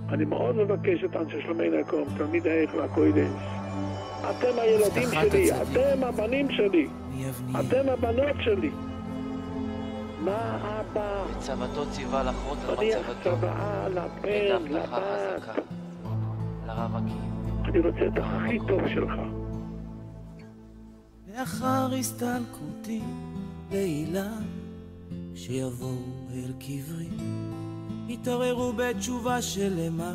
אני מאוד מבקש את אנשי שלומי נקום, תלמיד ההיכל הקודש. אתם הילדים שלי, אתם הבנים שלי, אתם הבנות שלי. מה אבא? בצוותו ציווה לחרות על מניח מצבתו, צוואה לבן, ודף לך לבת. חזקה, לרווקים. אני רוצה את הכי טוב שלך. לאחר הסתלקותי לילה, כשיבואו אל קברי, יתעוררו בתשובה שלמה,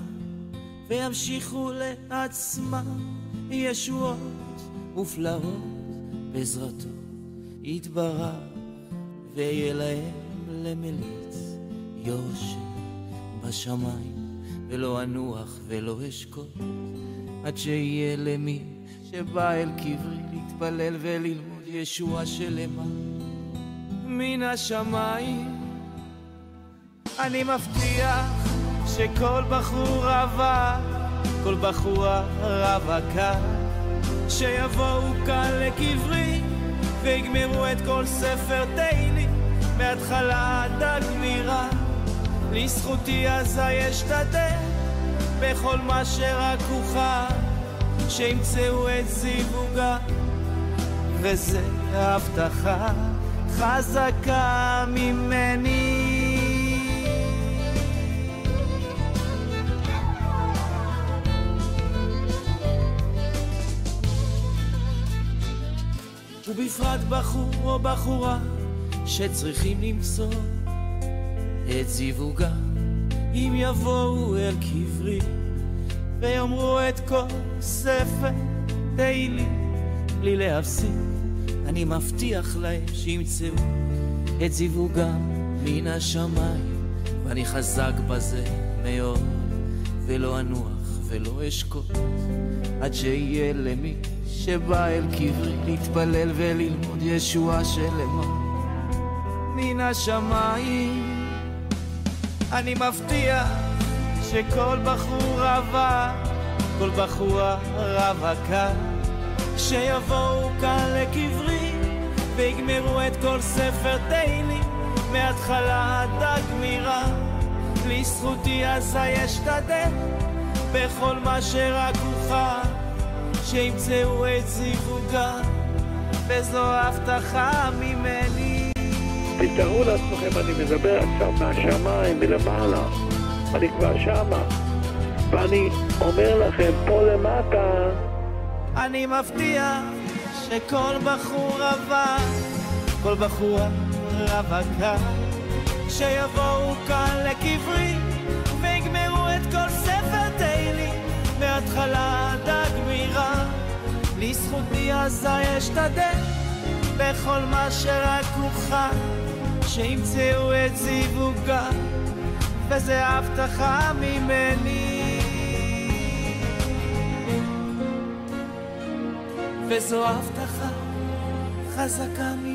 וימשיכו לעצמם ישועות ופלאות בעזרתו יתברך, ויהיה להם למליץ יושר בשמיים, ולא אנוח ולא אשקוט, עד שיהיה למי שבא אל קברי להתפלל וללמוד ישועה שלמה מן השמיים. אני מבטיח שכל בחור רווק, כל בחורה רווקה, שיבואו כאן לקברי ויגמרו את כל ספר תהילים מההתחלה עד הגמירה, לזכותי אזי אשתדל בכל מה שרק אוכל, שימצאו את זיווגה, וזה הבטחה חזקה ממני. ובפרט בחור או בחורה שצריכים למצוא את זיווגם, אם יבואו אל קברי ויאמרו את כל ספר תהילים בלי להפסיק, אני מבטיח להם שימצאו את זיווגם מן השמיים, ואני חזק בזה מאוד, ולא אנוח ולא אשקוט, עד שיהיה למי שבא אל קברי להתפלל וללמוד ישועה שלמה מן השמיים. אני מבטיח שכל בחור רווק, כל בחורה רווקה, שיבואו כאן לקברי ויגמרו את כל ספר תהילים מההתחלה עד הגמירה, לזכותי אזי אשתדל בכל מה שרק אוכל, שימצאו את זיווגם, וזו הבטחה ממני. תתארו לעצמכם, אני מדבר עכשיו מהשמיים, מלמעלה, אני כבר שמה, ואני אומר לכם פה למטה, אני מבטיח שכל בחור רווק, כל בחורה רווקה, שיבואו כאן לקברי ויגמרו את כל ספר תהילים מההתחלה עד הגמירה, לזכותי אזי אשתדל בכל מה שרק אוכל, שימצאו את זיווגם, וזו הבטחה ממני, וזו הבטחה חזקה ממני.